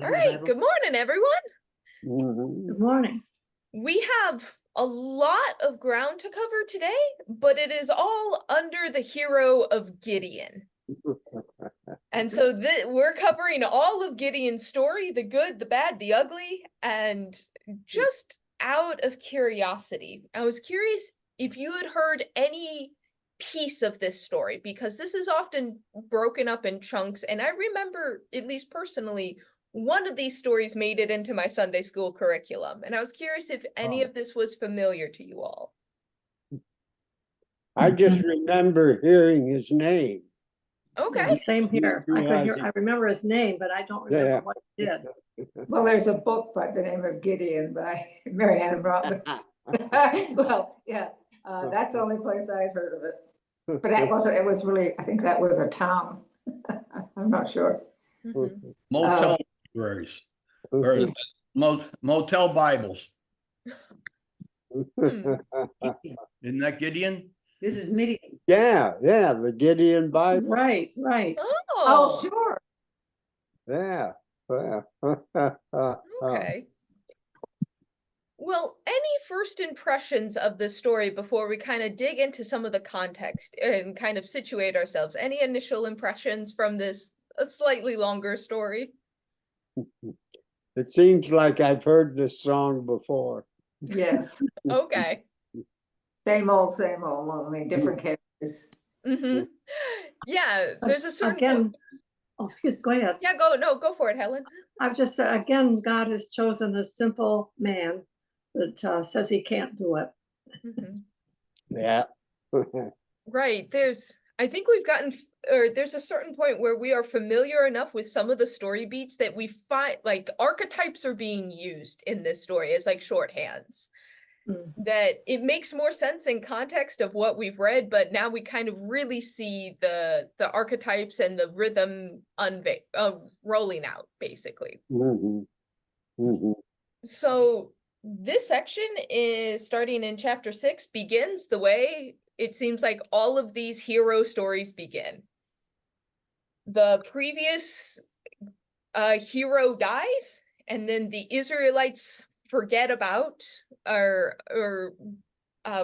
All right, good morning, everyone. Good morning. We have a lot of ground to cover today, but it is all under the hero of Gideon. And so we're covering all of Gideon's story, the good, the bad, the ugly, and just out of curiosity, I was curious if you had heard any piece of this story, because this is often broken up in chunks, and I remember, at least personally, one of these stories made it into my Sunday school curriculum, and I was curious if any of this was familiar to you all. I just remember hearing his name. Okay. Yeah, same here. I remember his name, but I don't remember what he did. Well, there's a book by the name of Gideon by Mary Ann Robbins. Well, yeah, that's the only place I've heard of it. But that wasn't, it was really, I think that was a town. I'm not sure. Motel libraries, or motel Bibles. Isn't that Gideon? This is Midian. Yeah, the Gideon Bible. Right. Oh, sure. Yeah. Okay. Well, any first impressions of this story before we kind of dig into some of the context and kind of situate ourselves? Any initial impressions from this a slightly longer story? It seems like I've heard this song before. Yes. Okay. Same old, only different characters. Yeah, there's a certain again. Oh, excuse. Go ahead. Yeah, go for it, Helen. I've just said again, God has chosen a simple man that says he can't do it. Yeah. Right. I think we've gotten, or there's a certain point where we are familiar enough with some of the story beats that we find like archetypes are being used in this story as like shorthands. That it makes more sense in context of what we've read, but now we kind of really see the archetypes and the rhythm rolling out, basically. So this section is starting in chapter 6, begins the way it seems like all of these hero stories begin. The previous hero dies, and then the Israelites forget about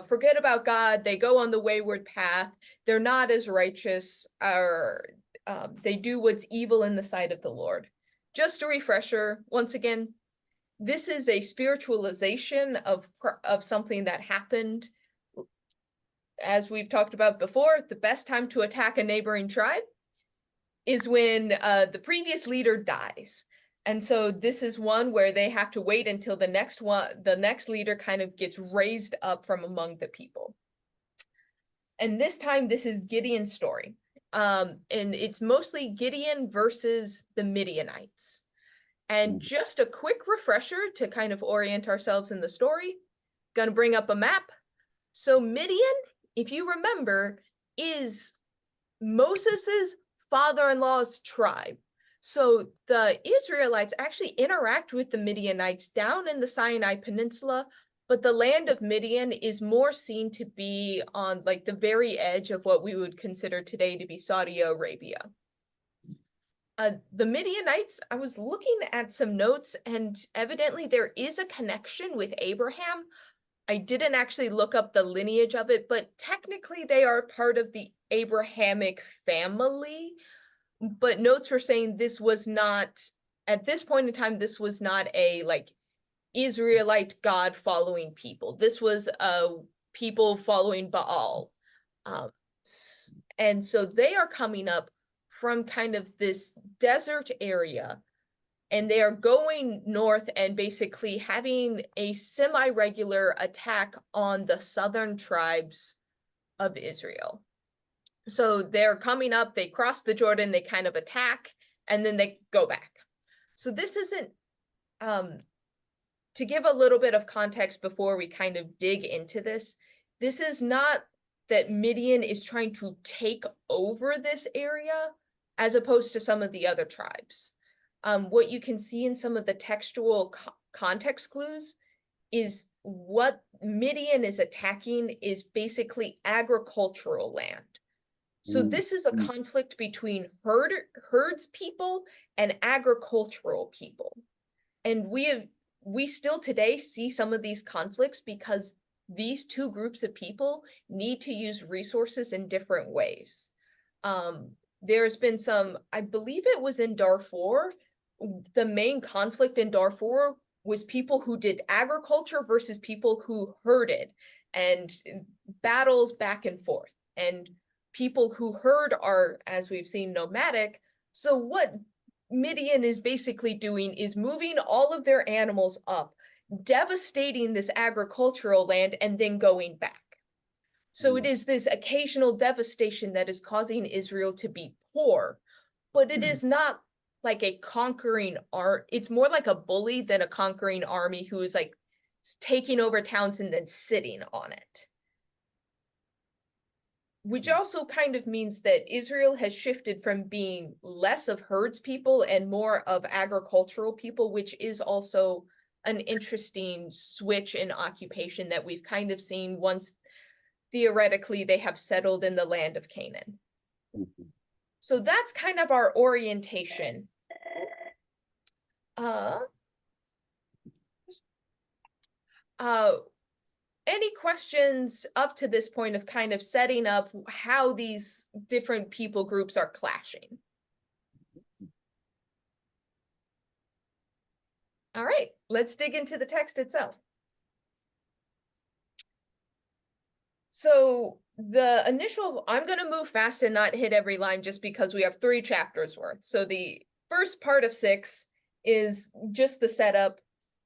forget about God. They go on the wayward path. They're not as righteous, or they do what's evil in the sight of the Lord. Just a refresher, once again, this is a spiritualization of something that happened. As we've talked about before, the best time to attack a neighboring tribe is when the previous leader dies. And so this is one where they have to wait until the next leader kind of gets raised up from among the people. And this time, this is Gideon's story. And it's mostly Gideon versus the Midianites. And just a quick refresher to kind of orient ourselves in the story. Gonna bring up a map. So Midian, if you remember, is Moses's father-in-law's tribe. So the Israelites actually interact with the Midianites down in the Sinai Peninsula, but the land of Midian is more seen to be on like the very edge of what we would consider today to be Saudi Arabia. The Midianites, I was looking at some notes, and evidently there is a connection with Abraham. I didn't actually look up the lineage of it, but technically they are part of the Abrahamic family. But notes were saying this was not, at this point in time, this was not a like Israelite God following people. This was people following Baal. And so they are coming up from kind of this desert area, and they are going north and basically having a semi-regular attack on the southern tribes of Israel. So they're coming up, they cross the Jordan, they kind of attack, and then they go back. So this isn't, to give a little bit of context before we kind of dig into this is not that Midian is trying to take over this area as opposed to some of the other tribes. What you can see in some of the textual context clues is what Midian is attacking is basically agricultural land. So Mm, this is a mm. conflict between herds people and agricultural people. And we still today see some of these conflicts because these two groups of people need to use resources in different ways. There's been some, I believe it was in Darfur, the main conflict in Darfur was people who did agriculture versus people who herded, and battles back and forth. And people who herd are, as we've seen, nomadic. So what Midian is basically doing is moving all of their animals up, devastating this agricultural land, and then going back. So it is this occasional devastation that is causing Israel to be poor, but it is not like a conquering it's more like a bully than a conquering army who is like taking over towns and then sitting on it. Which also kind of means that Israel has shifted from being less of herds people and more of agricultural people, which is also an interesting switch in occupation that we've kind of seen once theoretically they have settled in the land of Canaan. So that's kind of our orientation. Any questions up to this point of kind of setting up how these different people groups are clashing? All right, let's dig into the text itself. So the initial, I'm going to move fast and not hit every line just because we have 3 chapters worth. So the first part of 6 is just the setup,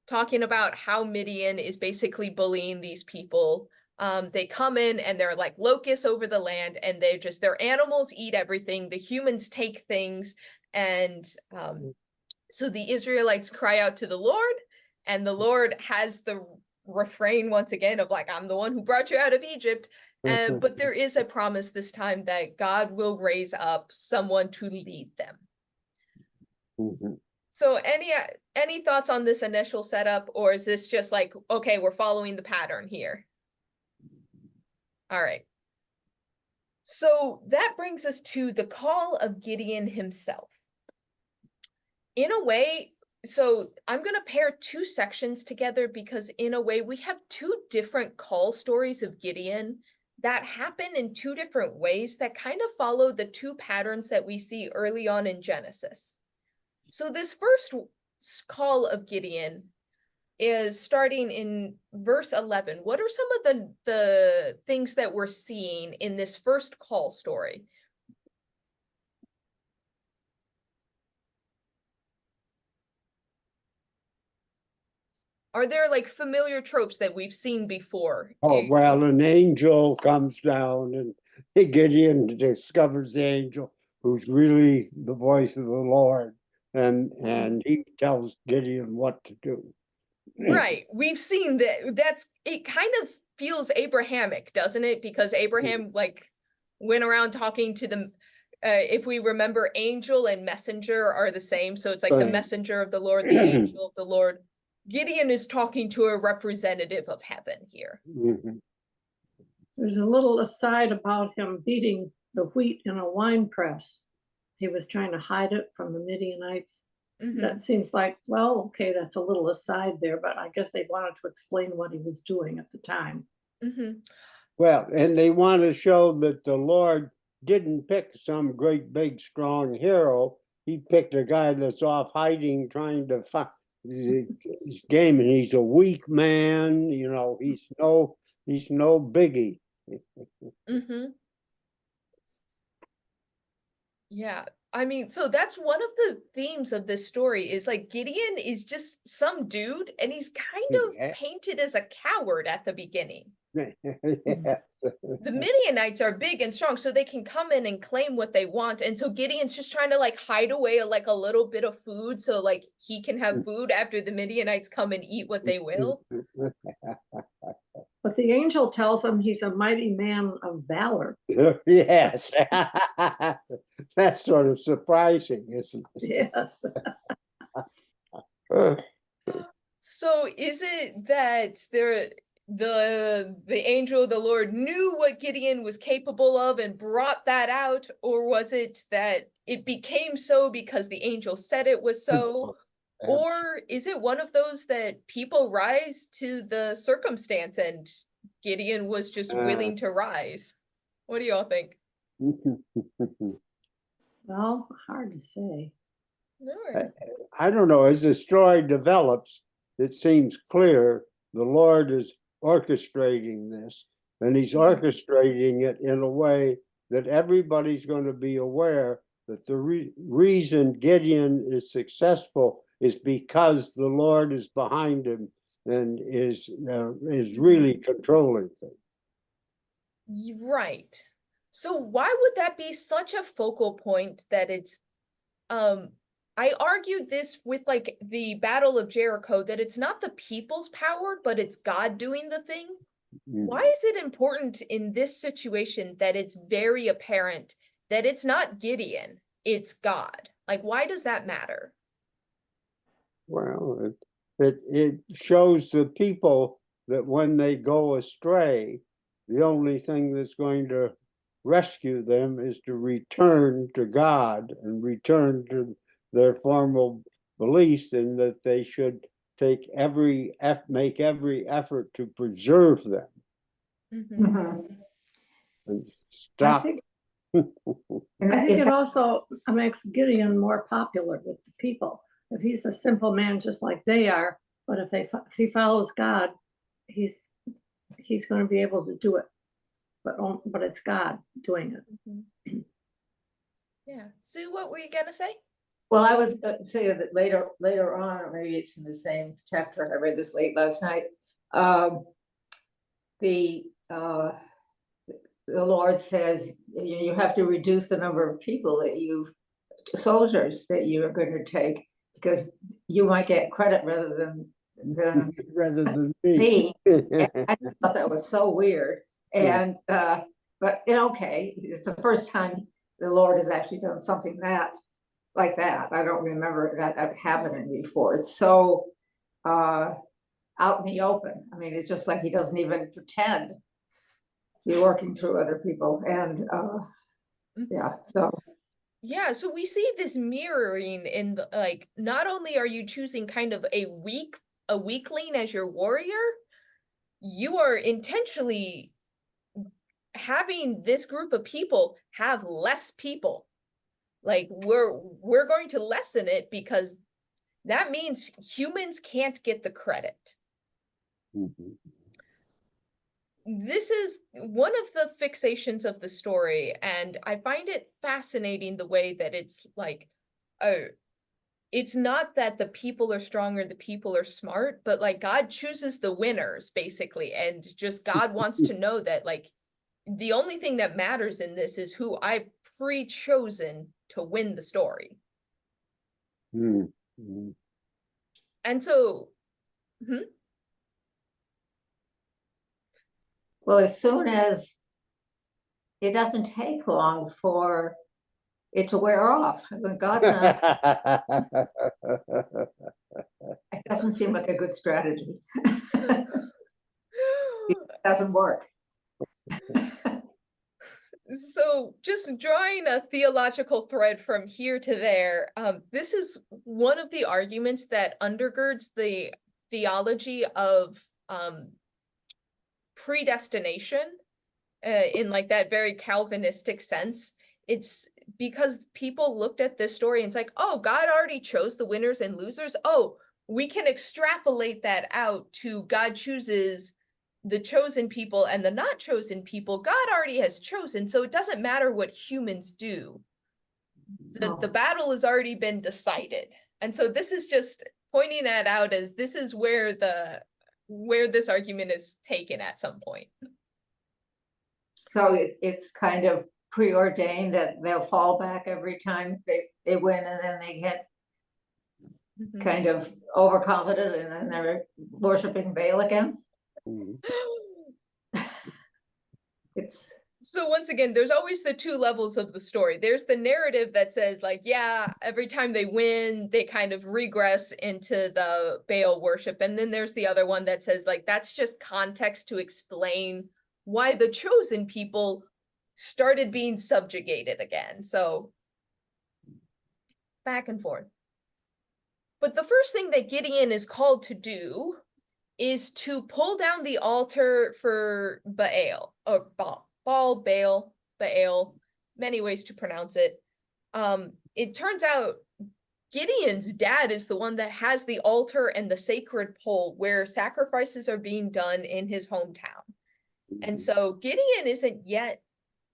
talking about how Midian is basically bullying these people. They come in and they're like locusts over the land, and their animals eat everything. The humans take things, and so the Israelites cry out to the Lord, and the Lord has the refrain once again of like, I'm the one who brought you out of Egypt. But there is a promise this time that God will raise up someone to lead them. So any thoughts on this initial setup, or is this just like, okay, we're following the pattern here? All right. So that brings us to the call of Gideon himself. In a way, so I'm going to pair 2 sections together because in a way we have 2 different call stories of Gideon that happen in 2 different ways that kind of follow the 2 patterns that we see early on in Genesis. So this first call of Gideon is starting in verse 11. What are some of the things that we're seeing in this first call story? Are there like familiar tropes that we've seen before? Oh, well, an angel comes down and Gideon discovers the angel who's really the voice of the Lord, and he tells Gideon what to do. Right. We've seen that. It kind of feels Abrahamic, doesn't it? Because Abraham like went around talking to them. If we remember, angel and messenger are the same. So it's like the messenger of the Lord, the angel of the Lord. Gideon is talking to a representative of heaven here. There's a little aside about him beating the wheat in a wine press. He was trying to hide it from the Midianites. That seems like, well, okay, that's a little aside there, but I guess they wanted to explain what he was doing at the time. Well, and they want to show that the Lord didn't pick some great big strong hero. He picked a guy that's off hiding, trying to find his game, and he's a weak man. You know, he's no biggie. Yeah. I mean, so that's one of the themes of this story is like Gideon is just some dude, and he's kind of painted as a coward at the beginning. The Midianites are big and strong, so they can come in and claim what they want. And so Gideon's just trying to like hide away like a little bit of food so like he can have food after the Midianites come and eat what they will. But the angel tells him he's a mighty man of valor. Yes. That's sort of surprising, isn't it? Yes. So is it that the angel of the Lord knew what Gideon was capable of and brought that out, or was it that it became so because the angel said it was so? Or is it one of those that people rise to the circumstance and Gideon was just willing to rise? What do y'all think? Well, hard to say. I don't know. As the story develops, it seems clear the Lord is orchestrating this, and he's orchestrating it in a way that everybody's going to be aware that the reason Gideon is successful is because the Lord is behind him and is really controlling things. Right. So why would that be such a focal point that it's I argued this with like the Battle of Jericho, that it's not the people's power, but it's God doing the thing. Why is it important in this situation that it's very apparent that it's not Gideon, it's God? Like, why does that matter? Well, it shows the people that when they go astray, the only thing that's going to rescue them is to return to God and return to their formal beliefs, and that they should take make every effort to preserve them and stop. I think it also makes Gideon more popular with the people. If he's a simple man just like they are, but if he follows God, he's going to be able to do it. But it's God doing it. Yeah. Sue, what were you gonna say? Well, I was going to say that later on, or maybe it's in the same chapter. I read this late last night. The Lord says you have to reduce the number of people soldiers that you are going to take, because you might get credit rather than me. I thought that was so weird. And but okay, it's the first time the Lord has actually done something like that. I don't remember that happening before. It's so out in the open. I mean, it's just like he doesn't even pretend to be working through other people. And so we see this mirroring in the, like, not only are you choosing kind of a weakling as your warrior, you are intentionally having this group of people have less people. Like, we're going to lessen it because that means humans can't get the credit. This is one of the fixations of the story, and I find it fascinating the way that it's like, it's not that the people are strong or the people are smart, but like God chooses the winners basically, and just God wants to know that like the only thing that matters in this is who I've pre-chosen to win the story. And so, well, as soon as it doesn't take long for it to wear off, when God's not, it doesn't seem like a good strategy. It doesn't work. So just drawing a theological thread from here to there, this is one of the arguments that undergirds the theology of predestination in like that very Calvinistic sense. It's because people looked at this story and it's like, oh, God already chose the winners and losers. Oh, we can extrapolate that out to God chooses the chosen people and the not chosen people. God already has chosen, so it doesn't matter what humans do. The battle has already been decided. And so this is just pointing that out as this is where this argument is taken at some point. So it's kind of preordained that they'll fall back every time they win, and then they get kind of overconfident, and then they're worshiping Baal again. So once again, there's always the two levels of the story. There's the narrative that says like, yeah, every time they win, they kind of regress into the Baal worship. And then there's the other one that says like, that's just context to explain why the chosen people started being subjugated again. So back and forth. But the first thing that Gideon is called to do is to pull down the altar for Baal, or Baal, many ways to pronounce it. It turns out Gideon's dad is the one that has the altar and the sacred pole where sacrifices are being done in his hometown. And so Gideon isn't yet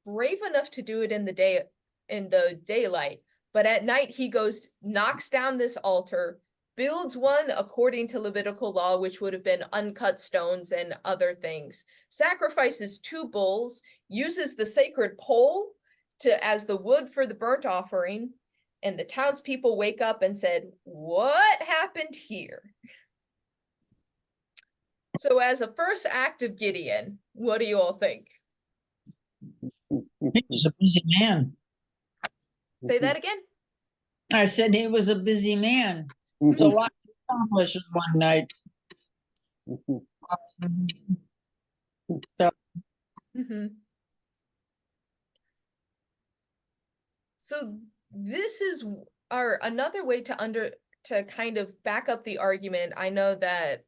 brave enough to do it in the daylight, but at night he goes, knocks down this altar, builds one according to Levitical law, which would have been uncut stones and other things, sacrifices 2 bulls, uses the sacred pole as the wood for the burnt offering, and the townspeople wake up and said, "What happened here?" So as a first act of Gideon, what do you all think? He was a busy man. Say that again? I said he was a busy man. It's a lot to accomplish in one night. So this is another way to kind of back up the argument. I know that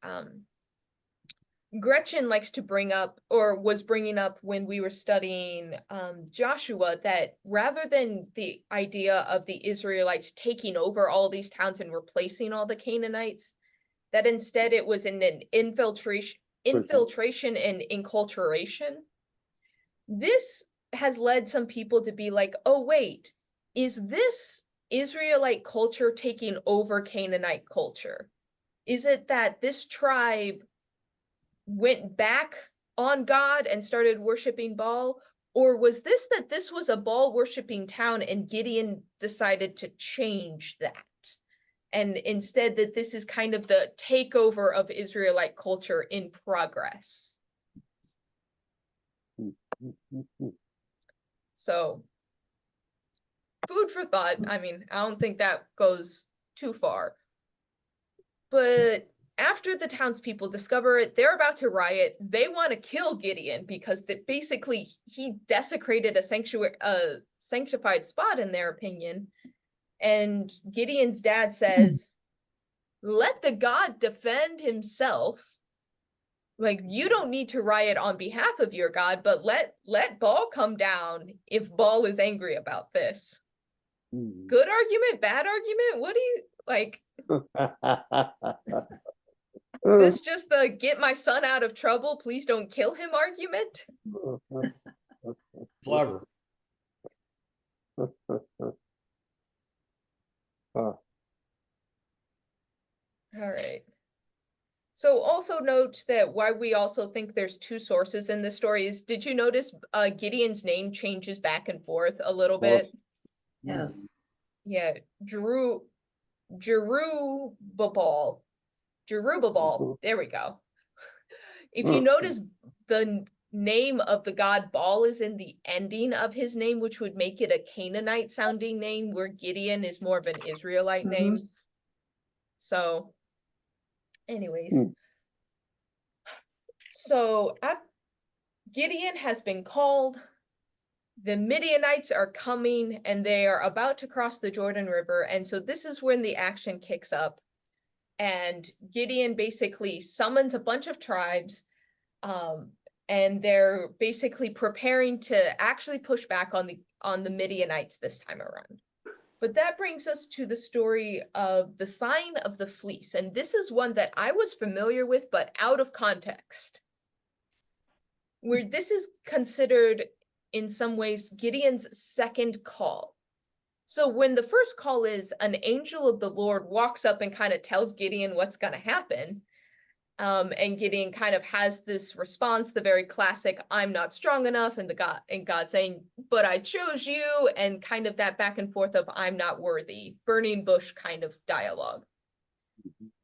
Gretchen likes to bring up, or was bringing up when we were studying Joshua, that rather than the idea of the Israelites taking over all these towns and replacing all the Canaanites, that instead it was in an infiltration and enculturation. This has led some people to be like, oh wait, is this Israelite culture taking over Canaanite culture? Is it that this tribe went back on God and started worshiping Baal? Or was this that this was a Baal worshiping town and Gideon decided to change that? And instead that this is kind of the takeover of Israelite culture in progress. So, food for thought. I mean, I don't think that goes too far. But after the townspeople discover it, they're about to riot. They want to kill Gideon because basically he desecrated a sanctified spot in their opinion. And Gideon's dad says, let the God defend himself. Like, you don't need to riot on behalf of your God, but let Baal come down if Baal is angry about this. Good argument, bad argument? What do you like? This just the get my son out of trouble, please don't kill him argument? Clever. All right. So also note that why we also think there's 2 sources in this story is, did you notice Gideon's name changes back and forth a little bit? Yes. Yeah, Jerubbaal. There we go. If you notice, the name of the god Baal is in the ending of his name, which would make it a Canaanite sounding name, where Gideon is more of an Israelite name. So anyways, so Gideon has been called. The Midianites are coming and they are about to cross the Jordan River. And so this is when the action kicks up. And Gideon basically summons a bunch of tribes, and they're basically preparing to actually push back on the Midianites this time around. But that brings us to the story of the sign of the fleece. And this is one that I was familiar with, but out of context, where this is considered in some ways Gideon's second call. So when the first call is an angel of the Lord walks up and kind of tells Gideon what's going to happen, and Gideon kind of has this response, the very classic, I'm not strong enough, and God saying, but I chose you, and kind of that back and forth of I'm not worthy, burning bush kind of dialogue.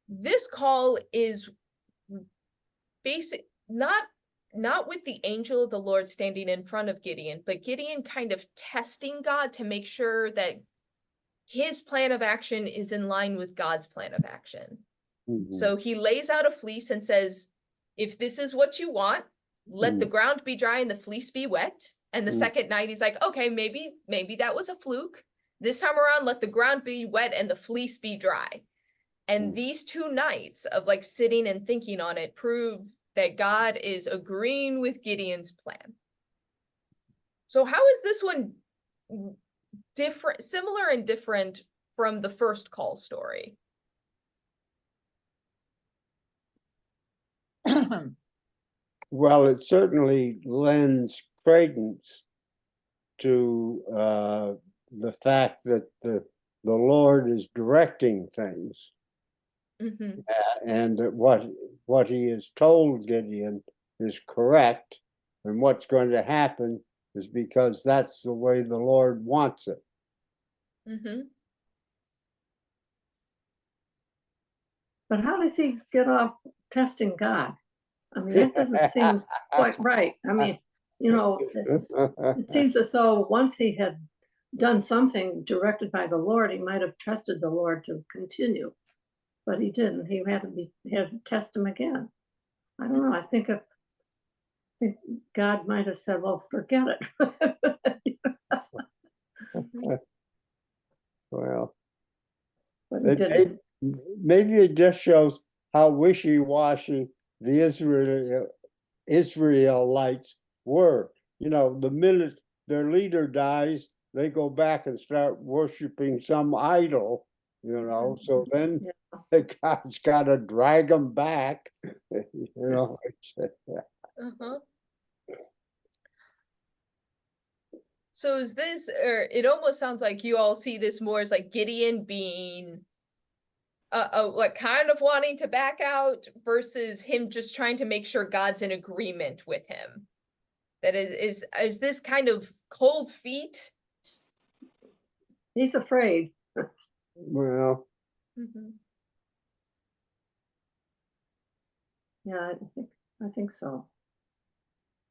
This call is not not with the angel of the Lord standing in front of Gideon, but Gideon kind of testing God to make sure that his plan of action is in line with God's plan of action. Mhm. So he lays out a fleece and says, if this is what you want, let the ground be dry and the fleece be wet. And the second night he's like, okay, maybe that was a fluke. This time around, let the ground be wet and the fleece be dry. And these 2 nights of like sitting and thinking on it prove that God is agreeing with Gideon's plan. So how is this one different, similar and different from the first call story? Well, it certainly lends credence to the fact that the Lord is directing things, and that what he has told Gideon is correct, and what's going to happen is because that's the way the Lord wants it. But how does he get off testing God? I mean, that doesn't seem quite right. I mean, you know, it seems as though once he had done something directed by the Lord, he might have trusted the Lord to continue, but he didn't. He had to test him again. I don't know. I think God might have said, "Well, forget it." Well, But he didn't. maybe it just shows how wishy-washy the Israelites were. You know, the minute their leader dies, they go back and start worshiping some idol, you know. So then God's got to drag them back, you know. So is this, or it almost sounds like you all see this more as like Gideon being like kind of wanting to back out versus him just trying to make sure God's in agreement with him. That is this kind of cold feet? He's afraid. Well, Yeah, I think so.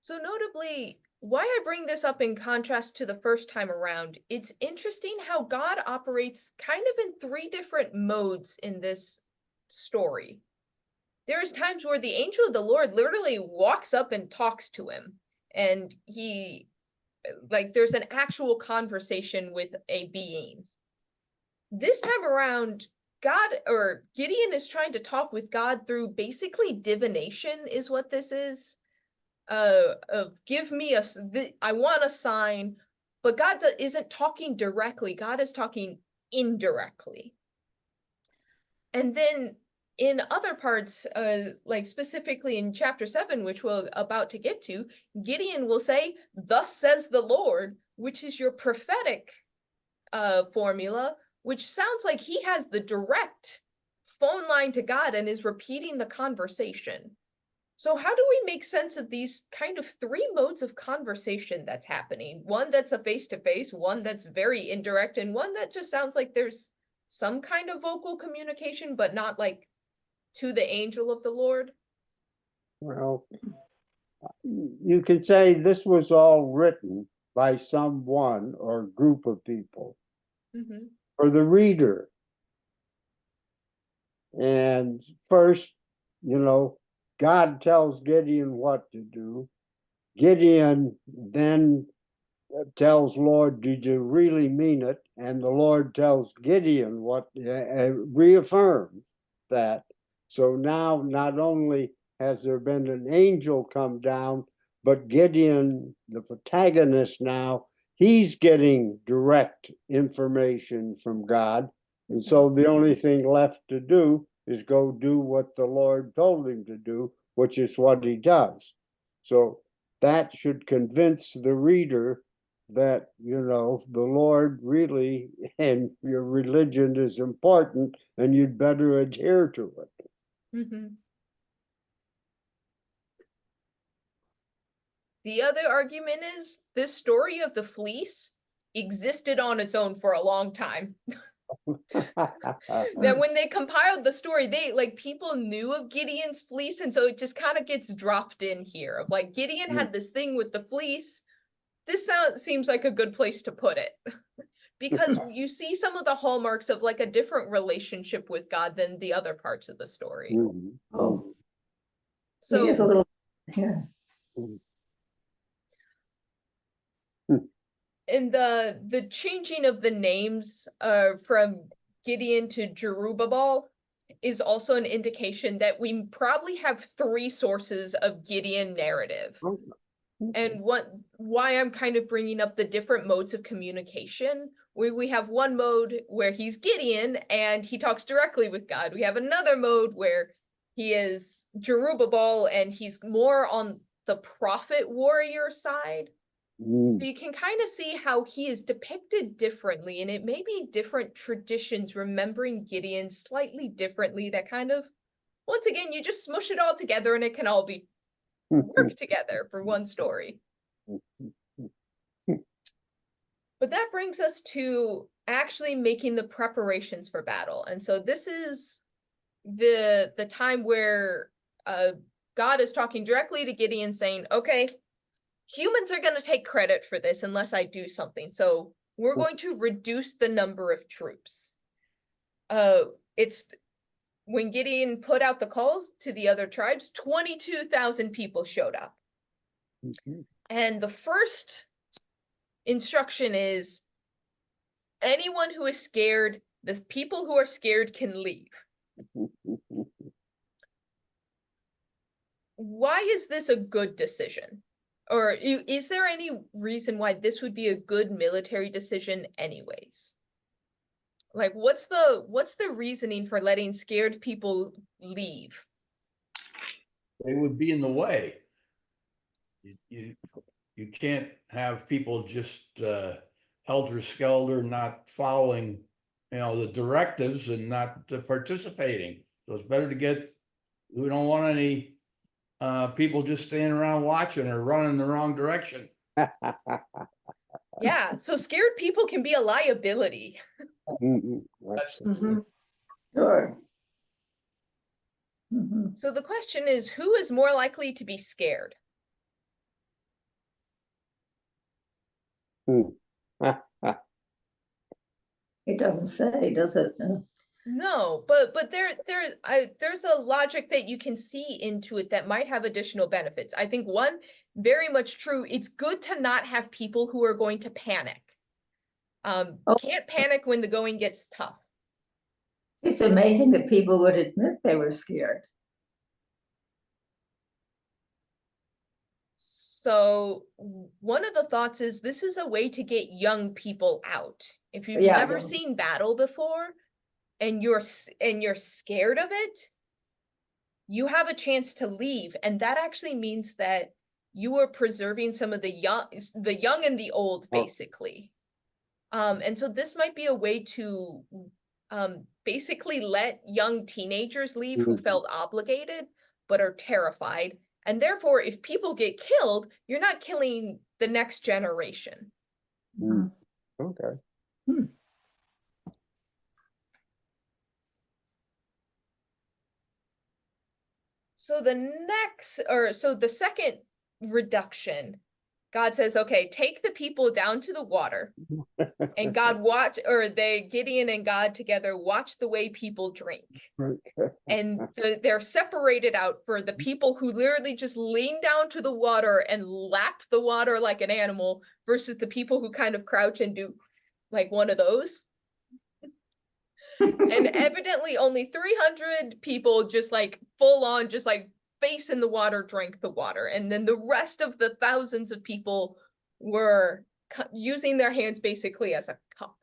So notably, why I bring this up in contrast to the first time around, it's interesting how God operates kind of in 3 different modes in this story. There's times where the angel of the Lord literally walks up and talks to him, and he, like, there's an actual conversation with a being. This time around, Gideon is trying to talk with God through basically divination, is what this is. Of give me I want a sign, but God isn't talking directly. God is talking indirectly. And then in other parts, like specifically in chapter 7, which we're about to get to, Gideon will say, "Thus says the Lord," which is your prophetic formula, which sounds like he has the direct phone line to God and is repeating the conversation. So how do we make sense of these kind of 3 modes of conversation that's happening? One that's a face-to-face, one that's very indirect, and one that just sounds like there's some kind of vocal communication, but not like to the angel of the Lord? well, you could say this was all written by someone or group of people for the reader. And first, you know, God tells Gideon what to do. Gideon then tells Lord, did you really mean it? And the Lord tells Gideon what, reaffirms that. So now not only has there been an angel come down, but Gideon, the protagonist now, he's getting direct information from God. And so the only thing left to do is go do what the Lord told him to do, which is what he does. So that should convince the reader that, you know, the Lord really and your religion is important and you'd better adhere to it. The other argument is this story of the fleece existed on its own for a long time. That when they compiled the story, they like people knew of Gideon's fleece, and so it just kind of gets dropped in here of like Gideon had this thing with the fleece. This seems like a good place to put it. Because you see some of the hallmarks of like a different relationship with God than the other parts of the story. Oh, So he is a little, yeah. and the changing of the names from Gideon to Jerubbaal is also an indication that we probably have 3 sources of Gideon narrative. And why I'm kind of bringing up the different modes of communication, where we have one mode where he's Gideon and he talks directly with God. We have another mode where he is Jerubbaal and he's more on the prophet warrior side. So you can kind of see how he is depicted differently, and it may be different traditions remembering Gideon slightly differently that kind of, once again, you just smush it all together and it can all be work together for one story. But that brings us to actually making the preparations for battle. And so this is the time where God is talking directly to Gideon saying, okay, humans are going to take credit for this unless I do something. So we're going to reduce the number of troops. It's when Gideon put out the calls to the other tribes, 22,000 people showed up. And the first instruction is anyone who is scared, the people who are scared can leave. Why is this a good decision? Or is there any reason why this would be a good military decision anyways? Like, what's the reasoning for letting scared people leave? They would be in the way. You can't have people just helter-skelter, not following, the directives and not participating. So it's better to get. We don't want any people just standing around watching or running in the wrong direction. Yeah, so scared people can be a liability. That's Sure. So the question is, who is more likely to be scared? It doesn't say, does it? No, but there's a logic that you can see into it that might have additional benefits. I think one, very much true, it's good to not have people who are going to panic. Can't panic when the going gets tough. It's amazing that people would admit they were scared. So one of the thoughts is this is a way to get young people out. If you've Yeah, never seen battle before and you're scared of it, you have a chance to leave, and that actually means that you are preserving some of the young and the old, basically. And so this might be a way to basically let young teenagers leave who felt obligated but are terrified. And therefore, if people get killed, you're not killing the next generation. Okay. So the second reduction, God says, okay, take the people down to the water. And Gideon and God together watch the way people drink. And they're separated out for the people who literally just lean down to the water and lap the water like an animal versus the people who kind of crouch and do like one of those. And evidently only 300 people just like full on, just like face in the water, drank the water. And then the rest of the thousands of people were using their hands basically as a cup.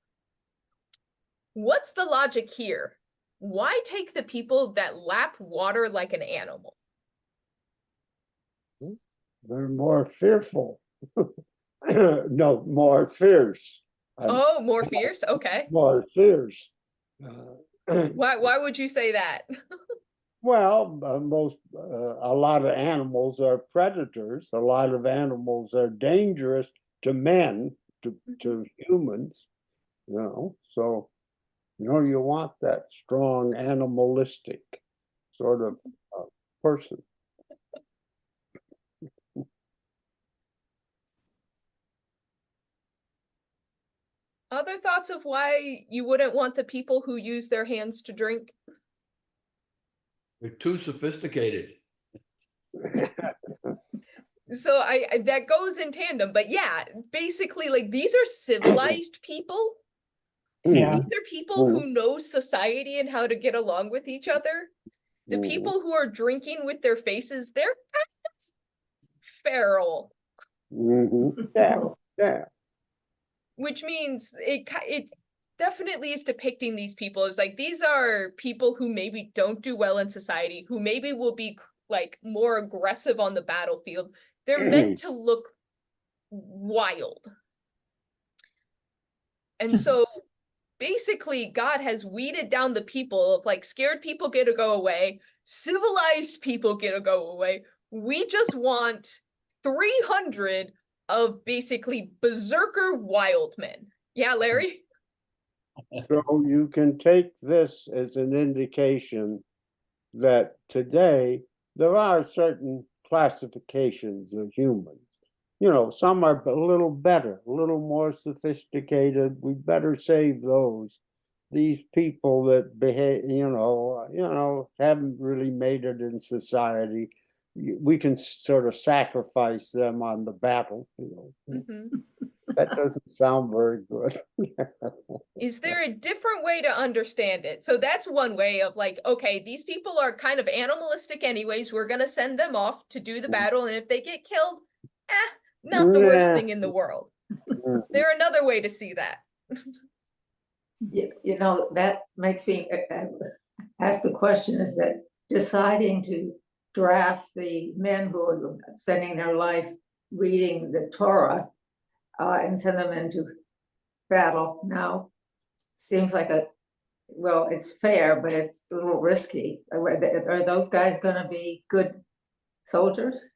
What's the logic here? Why take the people that lap water like an animal? They're more fearful. No, more fierce. Oh, more fierce? Okay. More fierce. Why would you say that? Well, a lot of animals are predators. A lot of animals are dangerous to men, to humans, so You know, you want that strong animalistic sort of person. Other thoughts of why you wouldn't want the people who use their hands to drink? They're too sophisticated. So that goes in tandem, but yeah, basically like these are civilized people. Yeah. These are people who know society and how to get along with each other. The people who are drinking with their faces, they're kind of feral. Yeah, yeah. Which means it definitely is depicting these people as like these are people who maybe don't do well in society, who maybe will be like more aggressive on the battlefield. They're meant to look wild. And so basically God has weeded down the people of like scared people get to go away, civilized people get to go away. We just want 300 of basically berserker wild men. Yeah, Larry? So you can take this as an indication that today there are certain classifications of humans. You know, some are a little better, a little more sophisticated. We better save those. These people that behave, haven't really made it in society, we can sort of sacrifice them on the battlefield. That doesn't sound very good. Is there a different way to understand it? So that's one way of like, okay, these people are kind of animalistic anyways. We're going to send them off to do the battle. And if they get killed, not the worst thing in the world. Is there another way to see that? You know, that makes me ask the question, is that deciding to draft the men who are spending their life reading the Torah and send them into battle now seems like well, it's fair, but it's a little risky. Are those guys going to be good soldiers?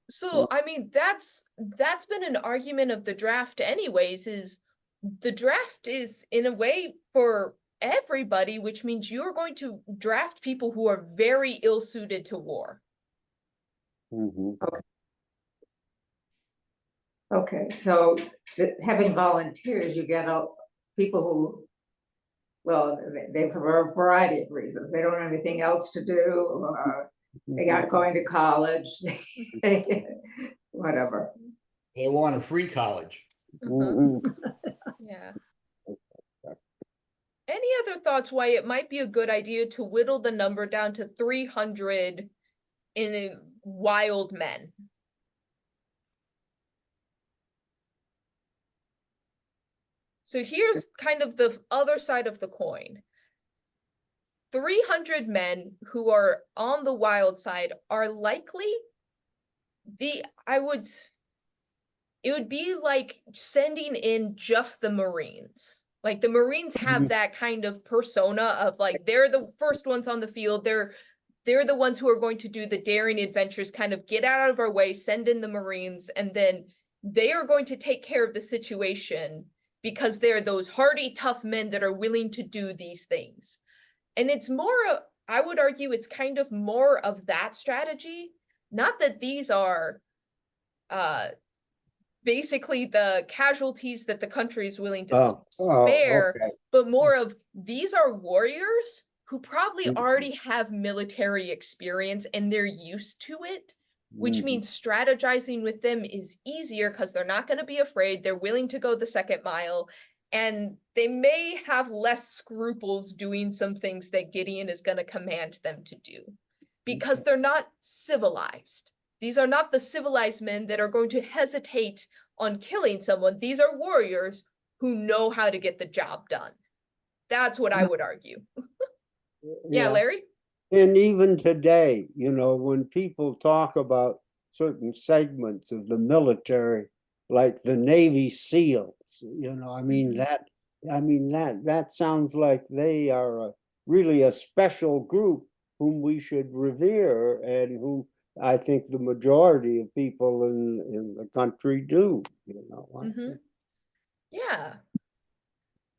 So, I mean, that's been an argument of the draft anyways, is the draft is in a way for everybody, which means you're going to draft people who are very ill-suited to war. Okay, so having volunteers, you get people who, well, they for a variety of reasons. They don't have anything else to do. They aren't going to college, whatever. They want a free college. Yeah. Any other thoughts why it might be a good idea to whittle the number down to 300 in wild men? So here's kind of the other side of the coin. 300 men who are on the wild side are likely it would be like sending in just the Marines. Like the Marines have that kind of persona of like, they're the first ones on the field. They're the ones who are going to do the daring adventures, kind of get out of our way, send in the Marines, and then they are going to take care of the situation because they're those hardy, tough men that are willing to do these things. And it's more, I would argue it's kind of more of that strategy. Not that these are basically the casualties that the country is willing to spare, but more of these are warriors who probably already have military experience and they're used to it, which means strategizing with them is easier because they're not going to be afraid. They're willing to go the second mile, and they may have less scruples doing some things that Gideon is going to command them to do because they're not civilized. These are not the civilized men that are going to hesitate on killing someone. These are warriors who know how to get the job done. That's what I would argue. Yeah, Larry? And even today, you know, when people talk about certain segments of the military, like the Navy SEALs, you know, I mean, that sounds like they are really a special group whom we should revere and whom I think the majority of people in the country do, you know. Yeah.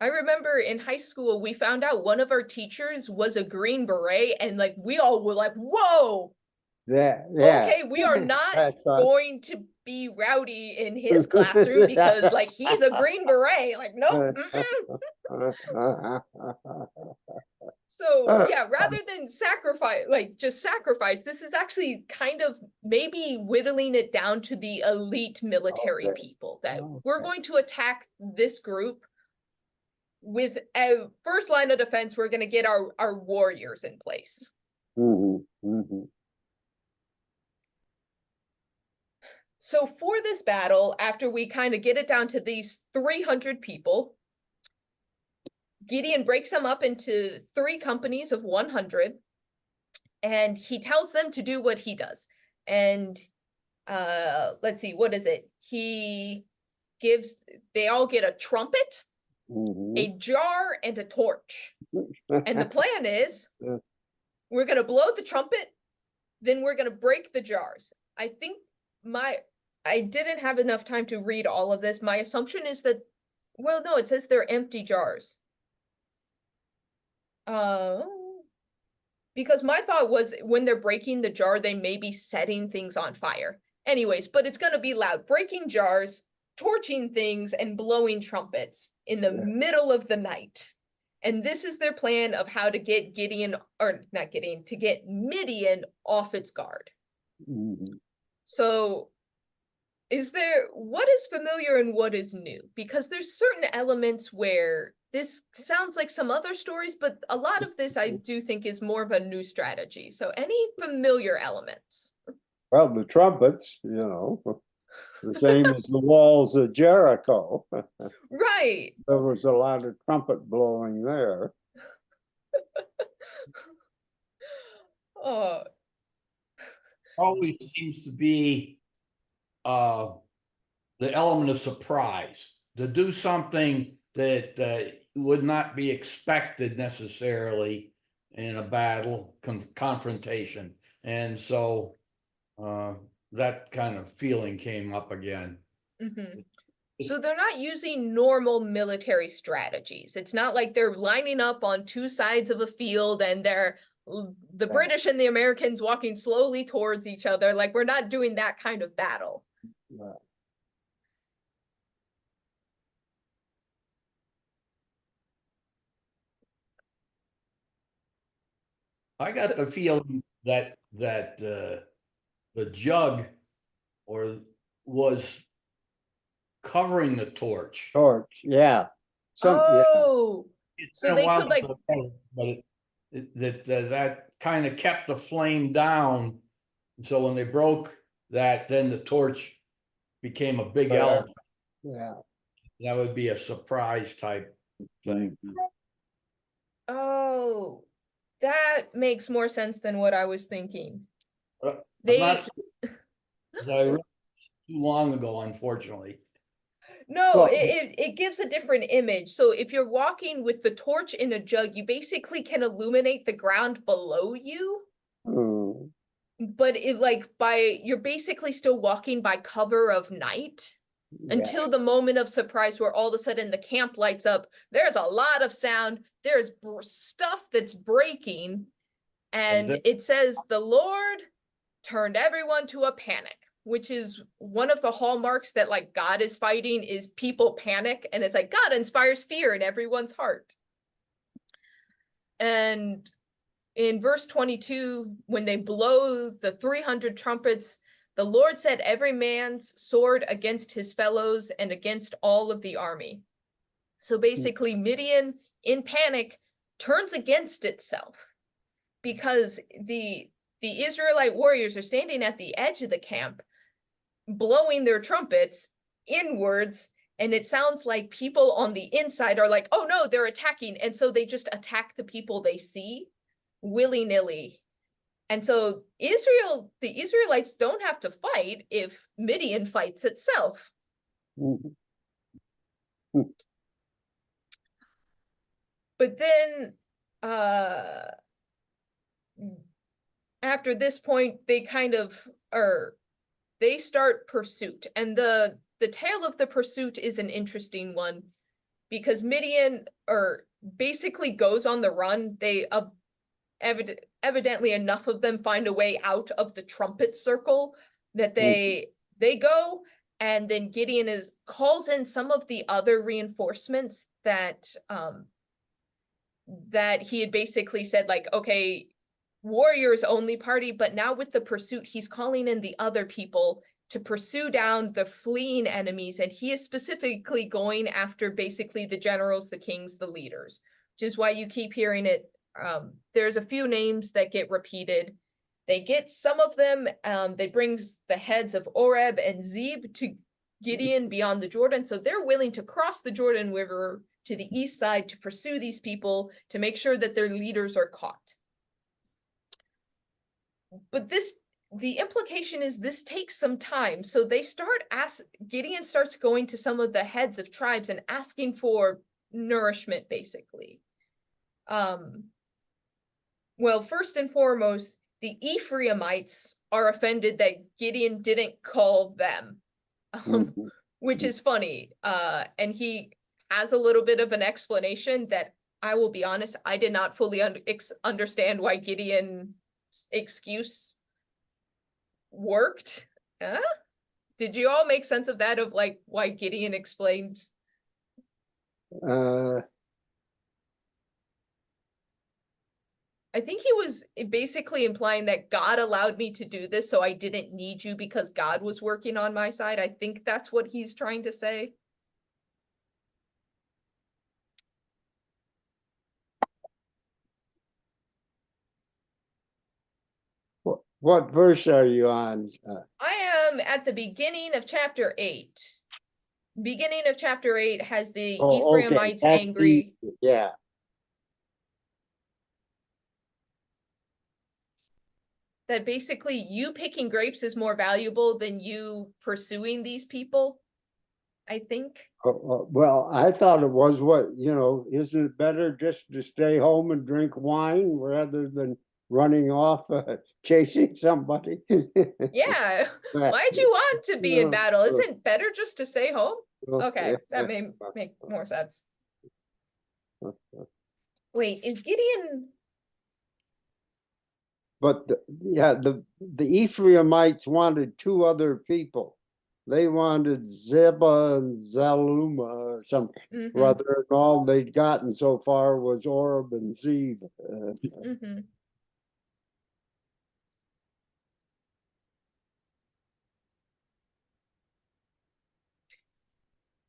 I remember in high school, we found out one of our teachers was a Green Beret, and like we all were like, whoa, Yeah. okay, we are not That's fun. going to be rowdy in his classroom because like he's a Green Beret. Like, nope. So yeah, rather than sacrifice, like just sacrifice, this is actually kind of maybe whittling it down to the elite military Okay. people that we're going to attack this group with a first line of defense. We're going to get our warriors in place. So for this battle, after we kind of get it down to these 300 people, Gideon breaks them up into 3 companies of 100, and he tells them to do what he does. And let's see, what is it? They all get a trumpet, a jar, and a torch. And the plan is, we're going to blow the trumpet, then we're going to break the jars. I think I didn't have enough time to read all of this. My assumption is that, well, no, it says they're empty jars. Because my thought was when they're breaking the jar, they may be setting things on fire. Anyways, but it's going to be loud. Breaking jars, torching things, and blowing trumpets in the middle of the night. And this is their plan of how to get to get Midian off its guard. So what is familiar and what is new? Because there's certain elements where this sounds like some other stories, but a lot of this I do think is more of a new strategy. So any familiar elements? Well, the trumpets, the same as the walls of Jericho. Right. There was a lot of trumpet blowing there. Always seems to be the element of surprise, to do something that would not be expected necessarily in a battle confrontation. And so that kind of feeling came up again. So they're not using normal military strategies. It's not like they're lining up on 2 sides of a field and the British and the Americans walking slowly towards each other. Like, we're not doing that kind of battle. I got the feeling that the jug was covering the torch. Yeah. So they could like, but that kind of kept the flame down. So when they broke that, then the torch became a big element. Yeah. That would be a surprise type thing. Oh, that makes more sense than what I was thinking. I read too long ago, unfortunately. No, it gives a different image. So if you're walking with the torch in a jug, you basically can illuminate the ground below you. But you're basically still walking by cover of night until the moment of surprise where all of a sudden the camp lights up. There's a lot of sound. There's stuff that's breaking. And it says the Lord turned everyone to a panic, which is one of the hallmarks that like God is fighting is people panic. And it's like God inspires fear in everyone's heart. And in verse 22, when they blow the 300 trumpets, the Lord set every man's sword against his fellows and against all of the army. So basically, Midian, in panic, turns against itself because the Israelite warriors are standing at the edge of the camp, blowing their trumpets inwards, and it sounds like people on the inside are like, oh no, they're attacking. And so they just attack the people they see willy-nilly. And so the Israelites don't have to fight if Midian fights itself. But then after this point, they start pursuit. And the tale of the pursuit is an interesting one because Midian basically goes on the run. They evidently enough of them find a way out of the trumpet circle that they go, and then Gideon calls in some of the other reinforcements that he had basically said, like, okay, warriors only party, but now with the pursuit, he's calling in the other people to pursue down the fleeing enemies, and he is specifically going after basically the generals, the kings, the leaders, which is why you keep hearing it. There's a few names that get repeated. They get some of them, they bring the heads of Oreb and Zeb to Gideon beyond the Jordan, so they're willing to cross the Jordan River to the east side to pursue these people, to make sure that their leaders are caught. But the implication is this takes some time. So Gideon starts going to some of the heads of tribes and asking for nourishment, basically. Well, first and foremost, the Ephraimites are offended that Gideon didn't call them, which is funny. And he has a little bit of an explanation that, I will be honest, I did not fully understand why Gideon's excuse worked. Did you all make sense of that, of like why Gideon explained? I think he was basically implying that God allowed me to do this, so I didn't need you because God was working on my side. I think that's what he's trying to say. What verse are you on? I am at the beginning of chapter 8. Beginning of chapter 8 has the Ephraimites angry. Yeah. That basically you picking grapes is more valuable than you pursuing these people, I think. Well, I thought it was isn't it better just to stay home and drink wine rather than running off chasing somebody? Yeah, why'd you want to be in battle? Isn't it better just to stay home? Okay, that may make more sense. Wait, is Gideon... But the Ephraimites wanted two other people. They wanted Zebah and Zaluma or some brother, and all they'd gotten so far was Oreb and Zeb.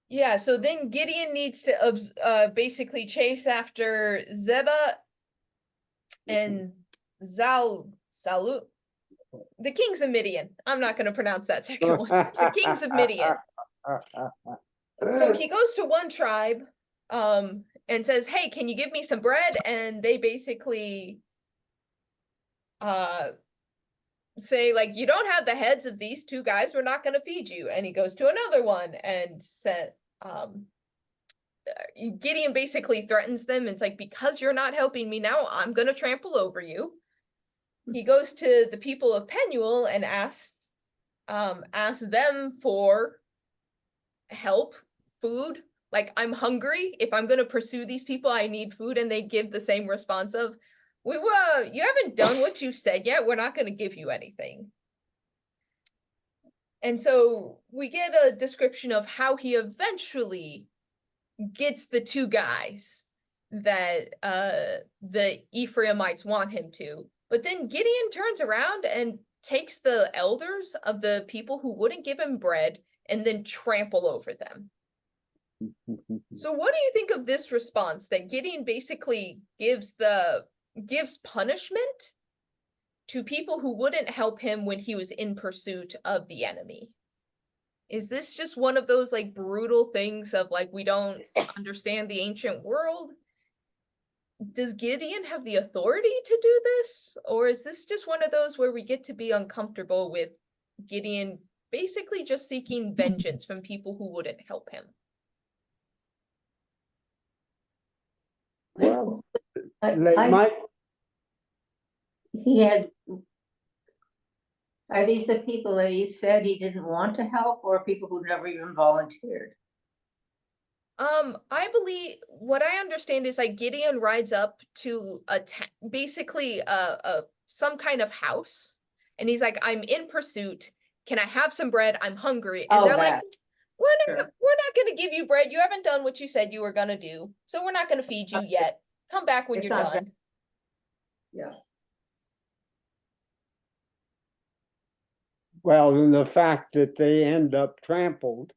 Yeah, so then Gideon needs to basically chase after Zebah and Salu, the kings of Midian. I'm not going to pronounce that second one. The kings of Midian. So he goes to one tribe and says, hey, can you give me some bread? And they basically say, like, you don't have the heads of these two guys, we're not going to feed you. And he goes to another one and said, Gideon basically threatens them. It's like, because you're not helping me now, I'm going to trample over you. He goes to the people of Penuel and asks them for help, food. Like, I'm hungry. If I'm going to pursue these people, I need food. And they give the same response of, you haven't done what you said yet. We're not going to give you anything. And so we get a description of how he eventually gets the two guys that the Ephraimites want him to. But then Gideon turns around and takes the elders of the people who wouldn't give him bread and then trample over them. So what do you think of this response, that Gideon basically gives punishment to people who wouldn't help him when he was in pursuit of the enemy? Is this just one of those like brutal things of like, we don't understand the ancient world? Does Gideon have the authority to do this? Or is this just one of those where we get to be uncomfortable with Gideon basically just seeking vengeance from people who wouldn't help him? Well, are these the people that he said he didn't want to help, or people who never even volunteered? I believe what I understand is like Gideon rides up to basically some kind of house, and he's like, "I'm in pursuit. Can I have some bread? I'm hungry." And Oh, they're like, that, we're sure. not gonna give you bread. You haven't done what you said you were gonna do, so we're not gonna feed you yet. Come back when It's you're not done." Yeah. Well, and the fact that they end up trampled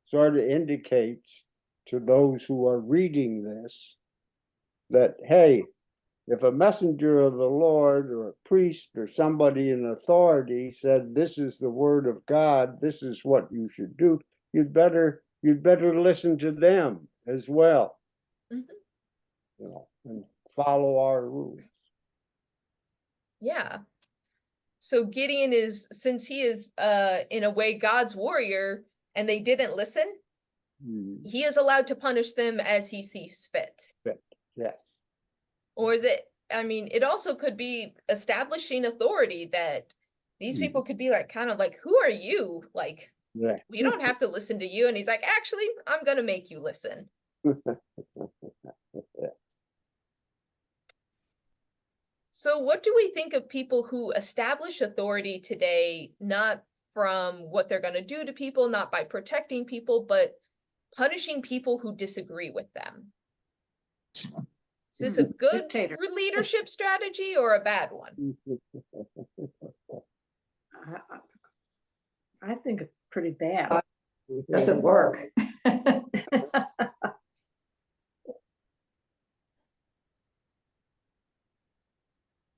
sort of indicates to those who are reading this that, hey, if a messenger of the Lord or a priest or somebody in authority said, this is the word of God, this is what you should do, you'd better listen to them as well, Mhm. you know, and follow our rules. Yeah. So Gideon is, since he is in a way God's warrior and they didn't listen, he is allowed to punish them as he sees fit. Yeah. Or is it, I mean, it also could be establishing authority that these people could be like, kind of like, who are you? Like, Yeah. we don't have to listen to you. And he's like, actually, I'm going to make you listen. So what do we think of people who establish authority today, not from what they're going to do to people, not by protecting people, but punishing people who disagree with them? Is this a good Dictator. leadership strategy or a bad one? I think it's pretty bad. Doesn't work.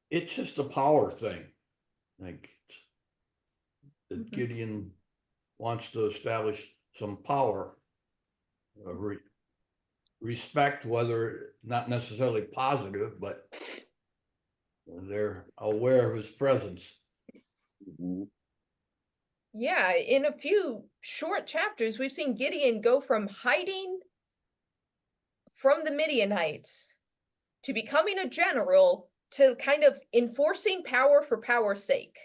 It's just a power thing. Like that Mhm. Gideon wants to establish some power, respect, whether not necessarily positive, but they're aware of his presence. Yeah, in a few short chapters, we've seen Gideon go from hiding from the Midianites to becoming a general to kind of enforcing power for power's sake.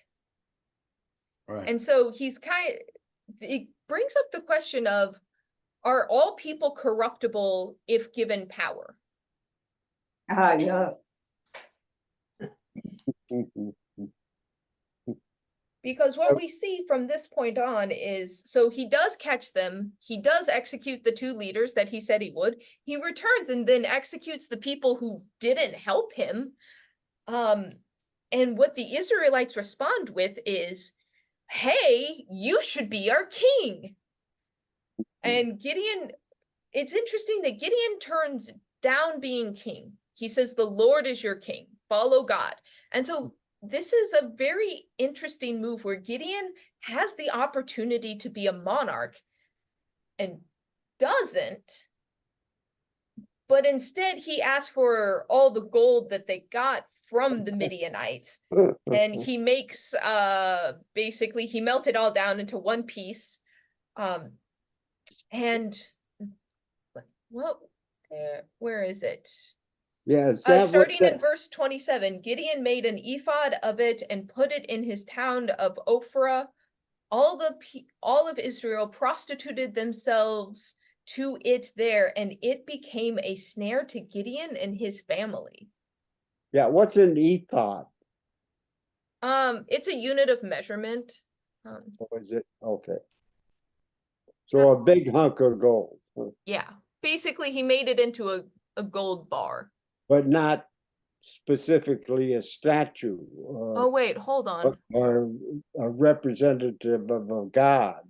Right. And so it brings up the question of, are all people corruptible if given power? Yeah. Because what we see from this point on is, so he does catch them, he does execute the two leaders that he said he would, he returns and then executes the people who didn't help him. And what the Israelites respond with is, hey, you should be our king. And Gideon, it's interesting that Gideon turns down being king. He says, the Lord is your king, follow God. And so this is a very interesting move where Gideon has the opportunity to be a monarch and doesn't, but instead he asks for all the gold that they got from the Midianites. And he makes, basically, he melted all down into one piece. And, well, where is it? Yeah, is that what Starting in that, verse 27, Gideon made an ephod of it and put it in his town of Ophrah. All of Israel prostituted themselves to it there, and it became a snare to Gideon and his family. yeah, what's an ephod? It's a unit of measurement. Or is it? Okay. So a big hunk of gold, Yeah, basically he made it into a gold bar. but not specifically a statue Oh wait, hold on. or a representative of a god.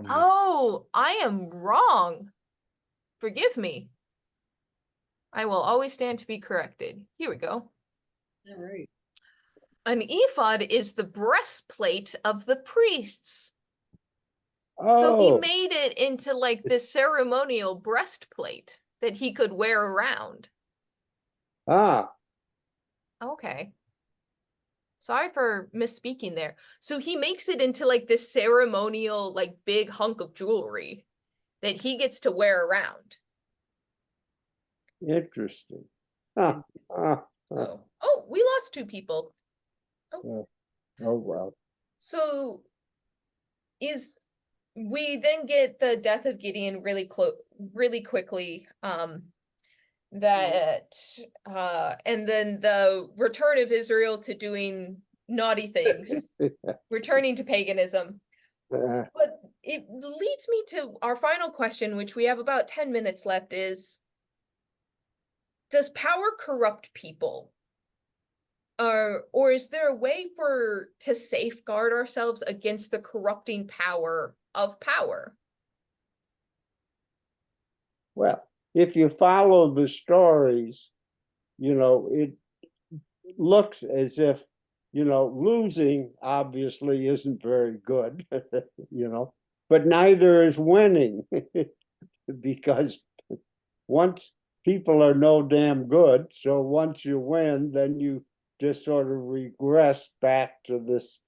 Oh, I am wrong. Forgive me. I will always stand to be corrected. Here we go. All right. An ephod is the breastplate of the priests. So he Oh, made it into like this ceremonial breastplate that he could wear around. ah, Okay. Sorry for misspeaking there. So he makes it into like this ceremonial, like big hunk of jewelry that he gets to wear around. interesting. Ah, Oh, we lost two people. oh well. So is we then get the death of Gideon really quickly. That and then the return of Israel to doing naughty things, returning to paganism. But it leads me to our final question, which we have about 10 minutes left, is, does power corrupt people? Or is there a way to safeguard ourselves against the corrupting power of power? Well, if you follow the stories, it looks as if, losing obviously isn't very good, but neither is winning, because once people are no damn good, so once you win, then you just sort of regress back to this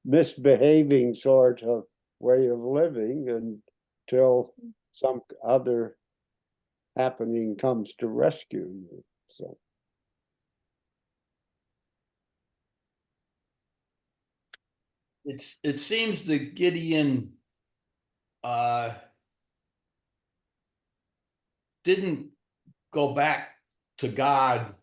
misbehaving sort of way of living until some other happening comes to rescue you. So it seems that Gideon didn't go back to God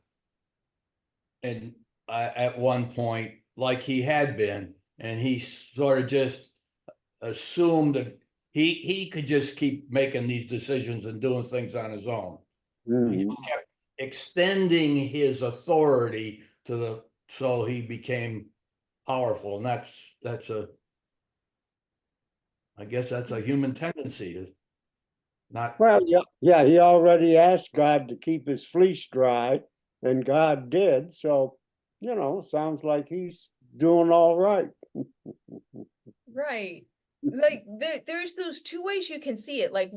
and at one point like he had been, and he sort of just assumed that he could just keep making these decisions and doing things on his own. He kept extending his authority so he became powerful, and I guess that's a human tendency to not. Well, yeah, he already asked God to keep his fleece dry, and God did. So, sounds like he's doing all right. Right. Like there's those two ways you can see it. Like,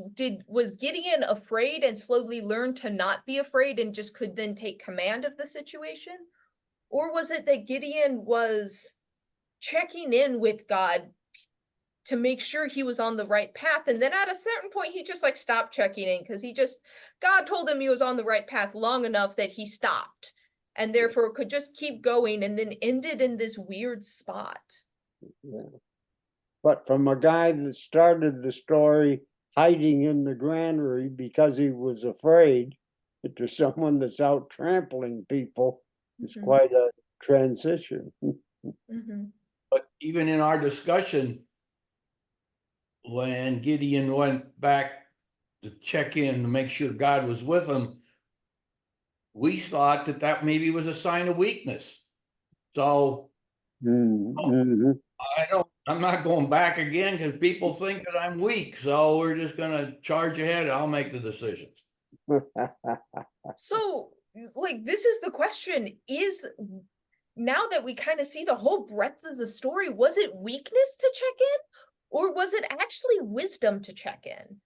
was Gideon afraid and slowly learned to not be afraid and just could then take command of the situation? Or was it that Gideon was checking in with God to make sure he was on the right path, and then at a certain point he just like stopped checking in because God told him he was on the right path long enough that he stopped, and therefore could just keep going, and then ended in this weird spot. Yeah. But from a guy that started the story hiding in the granary because he was afraid, to someone that's out trampling people, is quite a transition. But even in our discussion, when Gideon went back to check in to make sure God was with him, we thought that maybe was a sign of weakness. So I'm not going back again because people think that I'm weak. So we're just going to charge ahead. I'll make the decisions. So, like, this is the question: now that we kind of see the whole breadth of the story, was it weakness to check in, or was it actually wisdom to check in?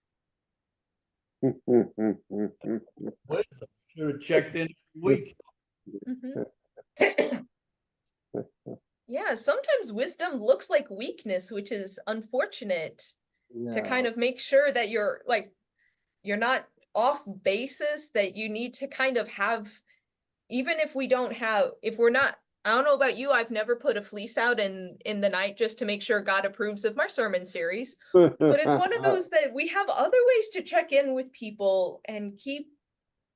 Wisdom. Should have checked in every week. Yeah, sometimes wisdom looks like weakness, which is unfortunate. To kind of make sure that you're not off basis, that you need to kind of have, even if we're not, I don't know about you, I've never put a fleece out in the night just to make sure God approves of my sermon series. But it's one of those that we have other ways to check in with people and keep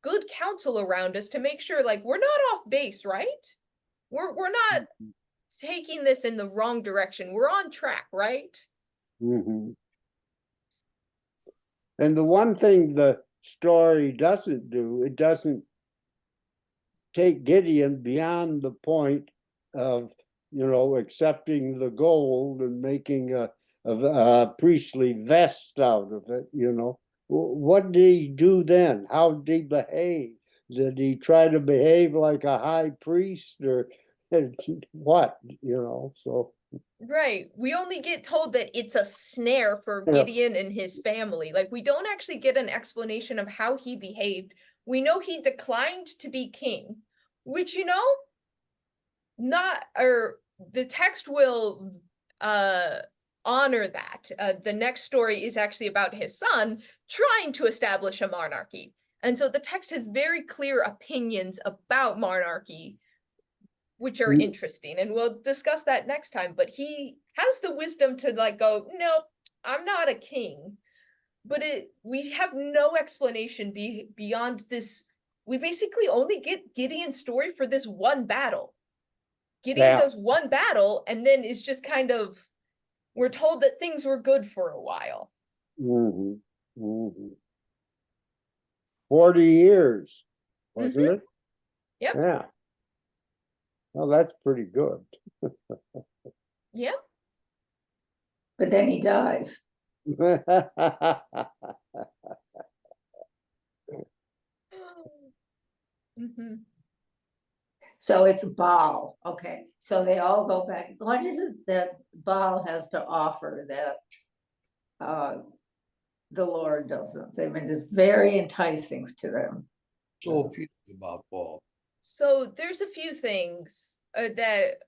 good counsel around us to make sure like we're not off base, right? We're not taking this in the wrong direction. We're on track, right? And the one thing the story doesn't do, it doesn't take Gideon beyond the point of, accepting the gold and making a priestly vest out of it, What did he do then? How did he behave? Did he try to behave like a high priest, or what, so. Right. We only get told that it's a snare for Gideon and his family. Like, we don't actually get an explanation of how he behaved. We know he declined to be king, which, the text will honor that. The next story is actually about his son trying to establish a monarchy. And so the text has very clear opinions about monarchy, which are interesting, and we'll discuss that next time. But he has the wisdom to like go, nope, I'm not a king, but we have no explanation beyond this. We basically only get Gideon's story for this one battle. Gideon Yeah. does one battle and then is just kind of, we're told that things were good for a while. Mhm, mhm. 40 years, wasn't it? Yep. Yeah. Well, that's pretty good. Yep. But then he dies. Mm-hmm. So it's Baal. Okay. So they all go back. What is it that Baal has to offer that the Lord doesn't? I mean, it's very enticing to them. So few about Paul. So there's a few things that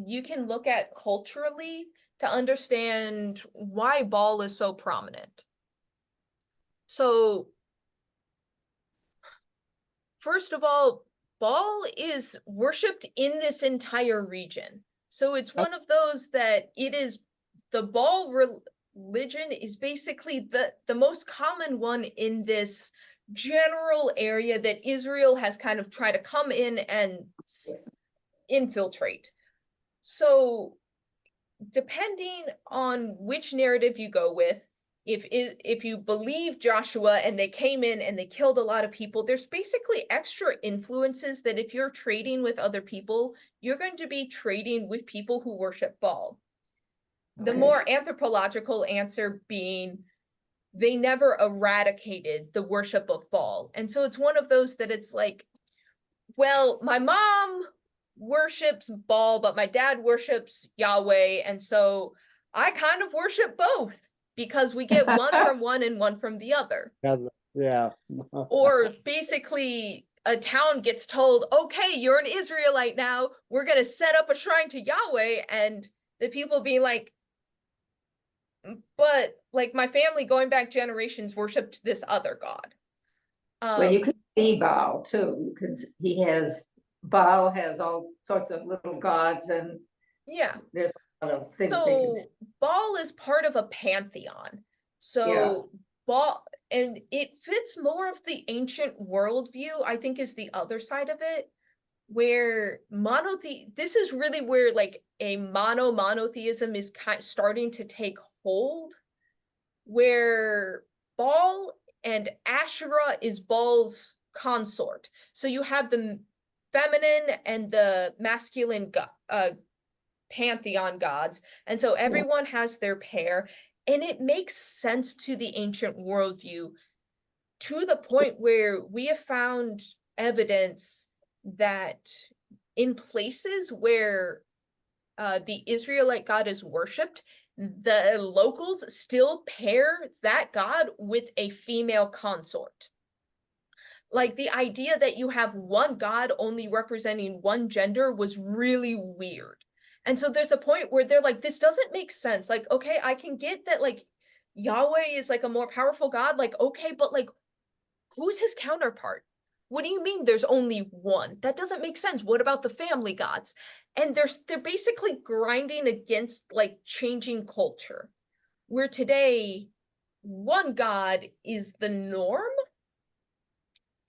you can look at culturally to understand why Baal is so prominent. So first of all, Baal is worshipped in this entire region. So it's one of those that it is, the Baal religion is basically the most common one in this general area that Israel has kind of tried to come in and infiltrate. So depending on which narrative you go with, if you believe Joshua and they came in and they killed a lot of people, there's basically extra influences that if you're trading with other people, you're going to be trading with people who worship Baal. The Okay. more anthropological answer being they never eradicated the worship of Baal. And so it's one of those that it's like, well, my mom worships Baal, but my dad worships Yahweh, and so I kind of worship both because we get one from one and one from the other. Yeah. Or basically, a town gets told, okay, you're an Israelite now, we're going to set up a shrine to Yahweh, and the people being like, but like my family going back generations worshipped this other god. Well, you can see Baal too. You can. Baal has all sorts of little gods, and Yeah. there's a lot of things they can see. So Baal is part of a pantheon. So Yeah. Baal, and it fits more of the ancient worldview, I think, is the other side of it, where this is really where like a monotheism is starting to take hold, where Baal and Asherah is Baal's consort. So you have the feminine and the masculine pantheon gods, and so everyone has their pair, and it makes sense to the ancient worldview to the point where we have found evidence that in places where the Israelite god is worshipped, the locals still pair that god with a female consort. Like the idea that you have one god only representing one gender was really weird. And so there's a point where they're like, this doesn't make sense. Like, okay, I can get that like Yahweh is like a more powerful god. Like, okay, but like, who's his counterpart? What do you mean there's only one? That doesn't make sense. What about the family gods? And they're basically grinding against like changing culture, where today one god is the norm,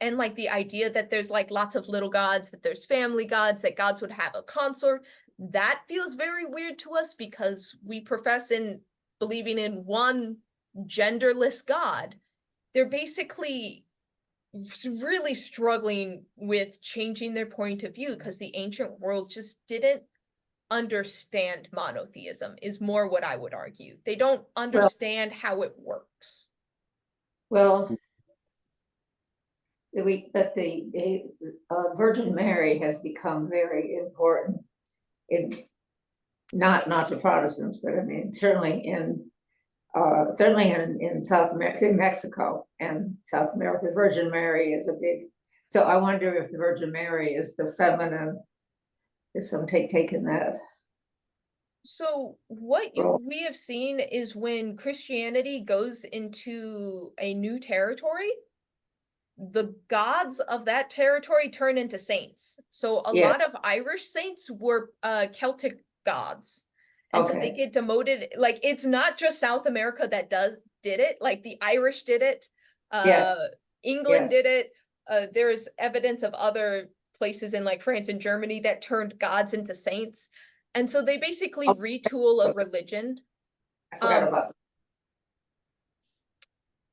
and like the idea that there's like lots of little gods, that there's family gods, that gods would have a consort, that feels very weird to us because we profess in believing in one genderless god. They're basically really struggling with changing their point of view because the ancient world just didn't understand monotheism, is more what I would argue. They don't understand how it works. Well, but the Virgin Mary has become very important in not to Protestants, but I mean certainly in South America, in Mexico and South America. Virgin Mary is a big. So I wonder if the Virgin Mary is the feminine. Is some taking that? So what we have seen is when Christianity goes into a new territory, the gods of that territory turn into saints. So a lot of Irish saints were Celtic gods. And so they Okay. get demoted. Like, it's not just South America that did it. Like, the Irish did it. Yes. England Yes. did it. There's evidence of other places in like France and Germany that turned gods into saints. And so they basically retool a religion. I forgot about that.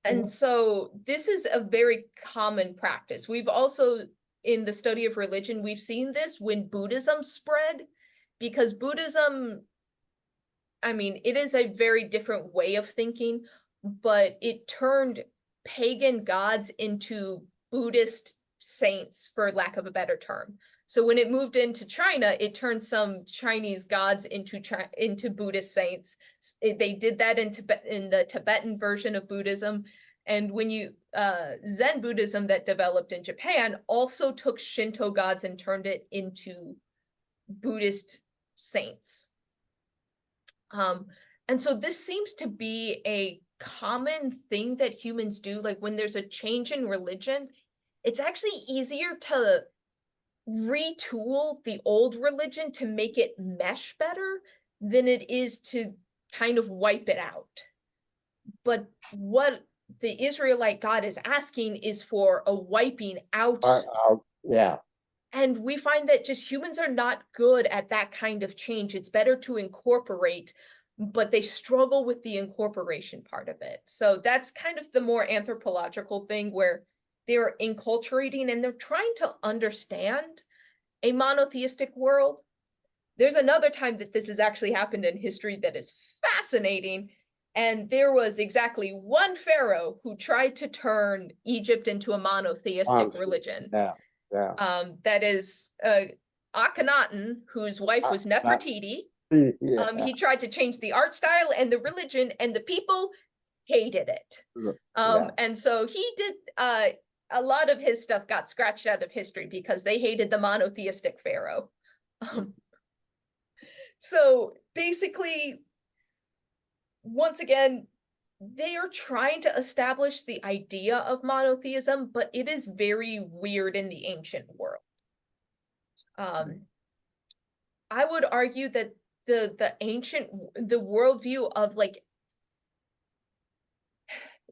And so this is a very common practice. We've also, in the study of religion, we've seen this when Buddhism spread, because Buddhism, I mean, it is a very different way of thinking, but it turned pagan gods into Buddhist saints, for lack of a better term. So when it moved into China, it turned some Chinese gods into Buddhist saints. They did that in the Tibetan version of Buddhism. And when you Zen Buddhism that developed in Japan also took Shinto gods and turned it into Buddhist saints. And so this seems to be a common thing that humans do. Like, when there's a change in religion, it's actually easier to retool the old religion to make it mesh better than it is to kind of wipe it out. But what the Israelite God is asking is for a wiping out. Yeah. And we find that just humans are not good at that kind of change. It's better to incorporate, but they struggle with the incorporation part of it. So that's kind of the more anthropological thing, where they're enculturating and they're trying to understand a monotheistic world. There's another time that this has actually happened in history that is fascinating. And there was exactly one pharaoh who tried to turn Egypt into a monotheistic religion. Yeah. Yeah. That is Akhenaten, whose wife was Nefertiti. Yeah. He tried to change the art style and the religion, and the people hated it. And so he did, a lot of his stuff got scratched out of history because they hated the monotheistic pharaoh. So basically, once again, they are trying to establish the idea of monotheism, but it is very weird in the ancient world. I would argue that the worldview of like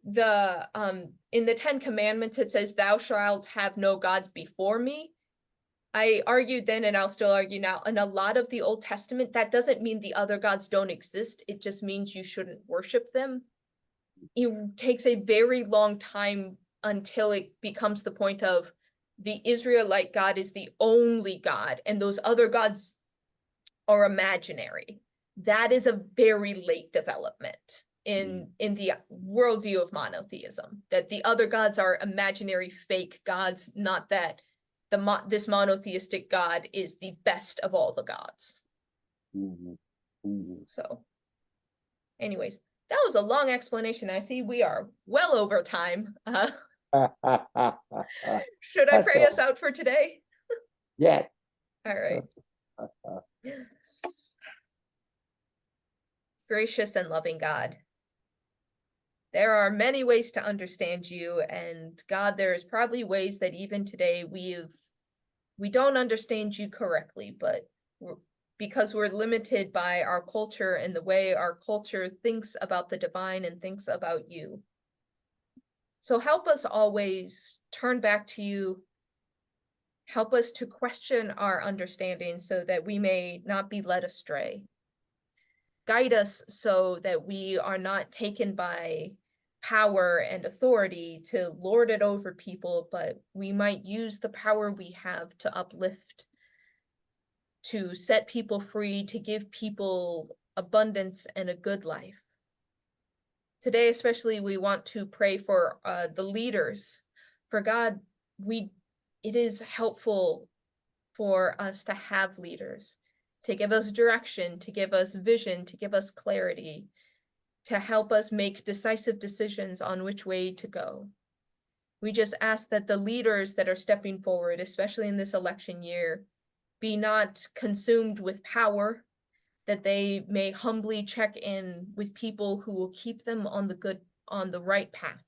in the Ten Commandments, it says, "Thou shalt have no gods before me." I argued then, and I'll still argue now, in a lot of the Old Testament, that doesn't mean the other gods don't exist. It just means you shouldn't worship them. It takes a very long time until it becomes the point of the Israelite God is the only God, and those other gods are imaginary. That is a very late development in the worldview of monotheism, that the other gods are imaginary fake gods, not that this monotheistic God is the best of all the gods. So anyways, that was a long explanation. I see we are well over time. Should I pray us out for today? Yeah. All right. Gracious and loving God, there are many ways to understand you, and God, there is probably ways that even today we don't understand you correctly, but because we're limited by our culture and the way our culture thinks about the divine and thinks about you. So help us always turn back to you. Help us to question our understanding so that we may not be led astray. Guide us so that we are not taken by power and authority to lord it over people, but we might use the power we have to uplift, to set people free, to give people abundance and a good life. Today, especially, we want to pray for the leaders. For God, it is helpful for us to have leaders, to give us direction, to give us vision, to give us clarity, to help us make decisive decisions on which way to go. We just ask that the leaders that are stepping forward, especially in this election year, be not consumed with power, that they may humbly check in with people who will keep them on the right path.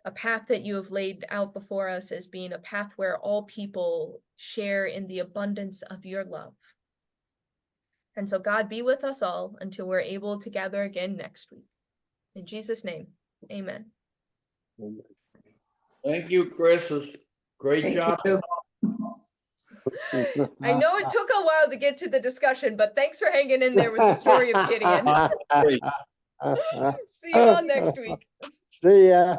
A path that you have laid out before us as being a path where all people share in the abundance of your love. And so God be with us all until we're able to gather again next week. In Jesus' name, amen. Thank you, Chris. Great Thank job. you. I know it took a while to get to the discussion, but thanks for hanging in there with the story of Gideon. See you all next week. See ya.